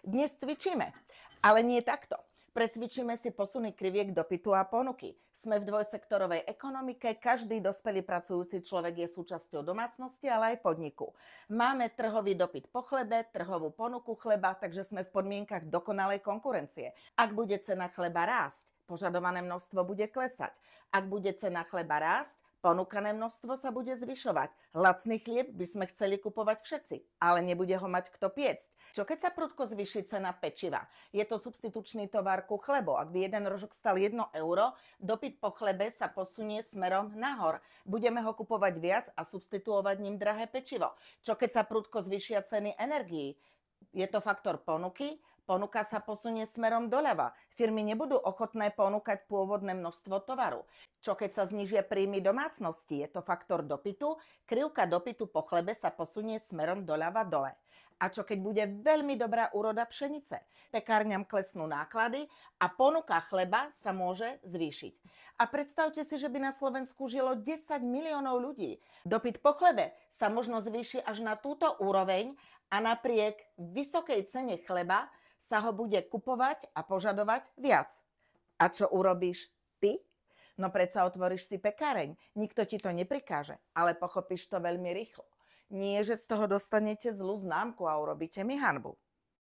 Dnes cvičíme, ale nie takto. Precvičíme si posuny kriviek dopytu a ponuky. Sme v dvojsektorovej ekonomike, každý dospelý pracujúci človek je súčasťou domácnosti, ale aj podniku. Máme trhový dopyt po chlebe, trhovú ponuku chleba, takže sme v podmienkach dokonalej konkurencie. Ak bude cena chleba rásť, požadované množstvo bude klesať. Ak bude cena chleba rásť, ponúkané množstvo sa bude zvyšovať. Lacný chlieb by sme chceli kupovať všetci, ale nebude ho mať kto piecť. Čo keď sa prudko zvýši cena pečiva? Je to substitučný tovar ku chlebu. Ak by jeden rožok stal 1 euro, dopyt po chlebe sa posunie smerom nahor. Budeme ho kupovať viac a substituovať ním drahé pečivo. Čo keď sa prudko zvýšia ceny energií? Je to faktor ponuky, ponuka sa posunie smerom doľava. Firmy nebudú ochotné ponúkať pôvodné množstvo tovaru. Čo keď sa znížia príjmy domácnosti? Je to faktor dopytu, krivka dopytu po chlebe sa posunie smerom doľava dole. A čo keď bude veľmi dobrá úroda pšenice? Pekárňam klesnú náklady a ponuka chleba sa môže zvýšiť. A predstavte si, že by na Slovensku žilo 10 miliónov ľudí. Dopyt po chlebe sa možno zvýši až na túto úroveň a napriek vysokej cene chleba sa ho bude kupovať a požadovať viac. A čo urobíš ty? No predsa otvoríš si pekáreň, nikto ti to neprikáže, ale pochopíš to veľmi rýchlo. Nie, že z toho dostanete zlú známku a urobíte mi hanbu.